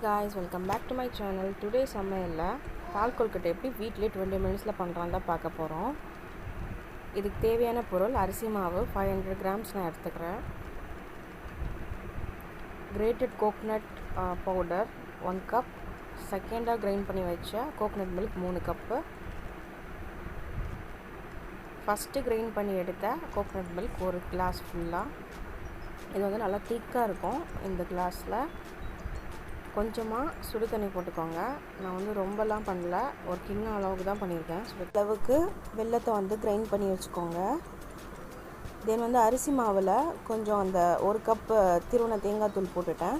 guys, welcome back to my channel. Today சமையல்ல பால் கொழுக்கட்டை எப்படி வீட்லயே 20 minutesல பண்றோம்னு தான் பார்க்க போறோம். இதுக்கு தேவையான பொருள் அரிசி மாவு 500 grams நான் எடுத்துக்கிறேன். Grated coconut powder 1 cup. செகண்டா grind பண்ணி வச்ச coconut milk 3 cup. First grind பண்ணி எடுத்த coconut milk 1 glass ஃபுல்லா. இது வந்து நல்லா திக்கா இருக்கும். இந்த கிளாஸ்ல கொஞ்சமாக சுடு தண்ணி போட்டுக்கோங்க. நான் வந்து ரொம்பலாம் பண்ணல, ஒரு கிண்ணம் அளவுக்கு தான் பண்ணியிருக்கேன். அளவுக்கு வெல்லத்தை வந்து கிரைண்ட் பண்ணி வச்சுக்கோங்க. தென் வந்து அரிசி மாவில் கொஞ்சம் அந்த 1 கப்பு திருவண்ண தேங்காய் தூள் போட்டுட்டேன்.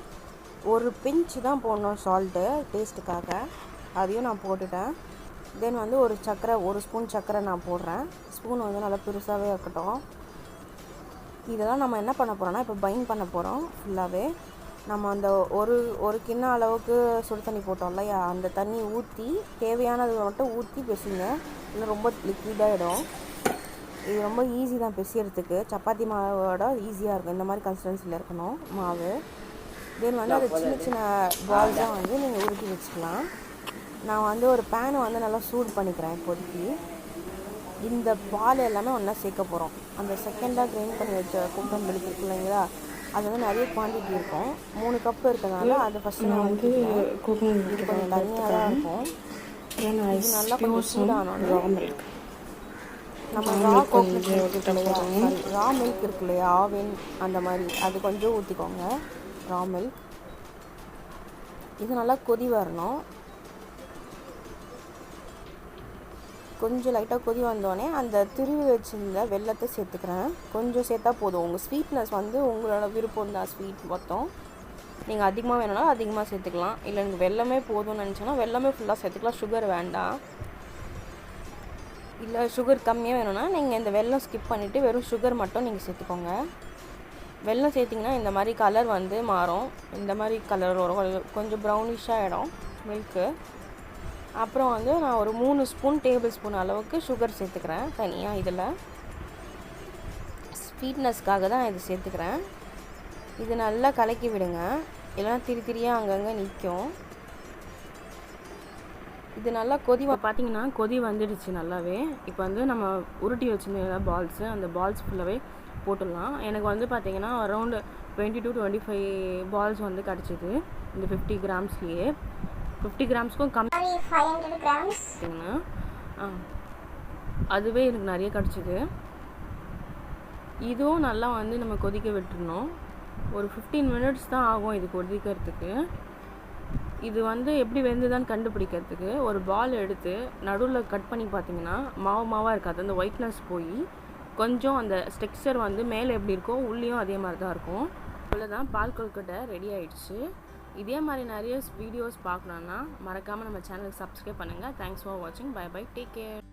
ஒரு பிஞ்ச் தான் போடணும் சால்ட்டு டேஸ்ட்டுக்காக, அதையும் நான் போட்டுட்டேன். தென் வந்து ஒரு ஸ்பூன் சர்க்கரை நான் போடுறேன். ஸ்பூன் வந்து நல்லா பெருசாகவே இருக்கட்டும். இதெல்லாம் நம்ம என்ன பண்ண போகிறோம்னா, இப்போ பைண்ட் பண்ண போகிறோம் ஃபுல்லாகவே. நம்ம அந்த ஒரு கிண்ணம் அளவுக்கு சுடு தண்ணி போட்டோம் இல்லையா, அந்த தண்ணி ஊற்றி தேவையானது மட்டும் ஊற்றி பெசிங்க. இல்லை ரொம்ப லிக்விடாகிடும். இது ரொம்ப ஈஸி தான் பெசியறதுக்கு. சப்பாத்தி மாவோட ஈஸியாக இருக்கும். இந்த மாதிரி கன்சிஸ்டன்சியில் இருக்கணும் மாவு. தென் வந்து அது சின்ன சின்ன பால்ஸாக வந்து நீங்கள் உருட்டி வச்சுக்கலாம். நான் வந்து ஒரு பேனை வந்து நல்லா சூடு பண்ணிக்கிறேன். இப்போதைக்கு இந்த பால் எல்லாமே ஒன்றா சேர்க்க போகிறோம். அந்த செகண்டாக கிரைண்ட் பண்ணி வச்ச கோகனட் மில்க் இருக்கு இல்லைங்களா, அது வந்து நிறைய குவான்டிட்டி இருக்கும். 3 கப்பு இருக்கிறதுனால அது ஃபஸ்ட்டு நான் வந்து இது கொஞ்சம் தண்ணியாக தான் இருக்கும். இது நல்லா கொஞ்சம் சூடானோம். நம்ம ரா கோகனட் மில்க் இருக்கு இல்லையா, ரா மில்க் இருக்கு இல்லையா, ஆவின் அந்த மாதிரி அது கொஞ்சம் ஊற்றிக்கோங்க. ரா மில்க் இது நல்லா கொதி வரணும். கொஞ்சம் லைட்டாக கொதி வந்தோடனே அந்த திருவி வச்சுருந்த வெல்லத்தை சேர்த்துக்கிறேன். கொஞ்சம் சேர்த்தா போதும். உங்கள் ஸ்வீட்னஸ் வந்து உங்களோட விருப்பம் தான். ஸ்வீட் மொத்தம் நீங்கள் அதிகமாக வேணும்னாலும் அதிகமாக சேர்த்துக்கலாம். இல்லை நீங்கள் வெல்லமே போதும்னு நினச்சோன்னா வெல்லமே ஃபுல்லாக சேர்த்துக்கலாம். சுகர் வேண்டாம். இல்லை சுகர் கம்மியாக வேணும்னா நீங்கள் இந்த வெல்லம் ஸ்கிப் பண்ணிவிட்டு வெறும் சுகர் மட்டும் நீங்கள் சேர்த்துக்கோங்க. வெல்லம் சேர்த்திங்கன்னா இந்த மாதிரி கலர் வந்து மாறும். இந்த மாதிரி கலர் வரும், கொஞ்சம் ப்ரௌனிஷாக ஆகிடும் மில்க்கு. அப்புறம் வந்து நான் ஒரு 3 டேபிள் ஸ்பூன் அளவுக்கு சுகர் சேர்த்துக்கிறேன் தனியாக. இதில் ஸ்வீட்னஸ்க்காக தான் இது சேர்த்துக்கிறேன். இது நல்லா கலக்கி விடுங்க, இல்லைனா திரியாக அங்கங்கே நிற்கும். இது நல்லா பார்த்தீங்கன்னா கொதி வந்துடுச்சு நல்லாவே. இப்போ வந்து நம்ம உருட்டி வச்சுருந்த பால்ஸு, அந்த பால்ஸ் ஃபுல்லாகவே போட்டுடலாம். எனக்கு வந்து பார்த்திங்கன்னா அரௌண்ட் 20 to 25 பால்ஸ் வந்து கிடச்சிது இந்த 50 கிராம்ஸ்லேயே. 50 கிராம்ஸ்க்கும் கம்மி 500 grams. அதுவே எனக்கு நிறைய கிடச்சிது. இதுவும் நல்லா வந்து நம்ம கொதிக்க விட்டுருணும். ஒரு 15 minutes தான் ஆகும் இது கொதிக்கிறதுக்கு. இது வந்து எப்படி வெந்துதான்னு கண்டுபிடிக்கிறதுக்கு ஒரு பால் எடுத்து நடுவில் கட் பண்ணி பார்த்தீங்கன்னா மாவாக இருக்காது. அந்த ஒயிட்னஸ் போய் கொஞ்சம் அந்த ஸ்ட்ரக்சர் வந்து மேலே எப்படி இருக்கோ உள்ளேயும் அதே மாதிரி தான் இருக்கும். அவ்வளோதான், பால் கொழுக்கட்டை ரெடி ஆகிடுச்சு. இதே மாதிரி நிறைய வீடியோஸ் பார்க்கணுன்னா மறக்காமல் நம்ம சேனலுக்கு சப்ஸ்கிரைப் பண்ணுங்கள். தேங்க்ஸ் ஃபார் வாட்சிங். Bye bye, take care.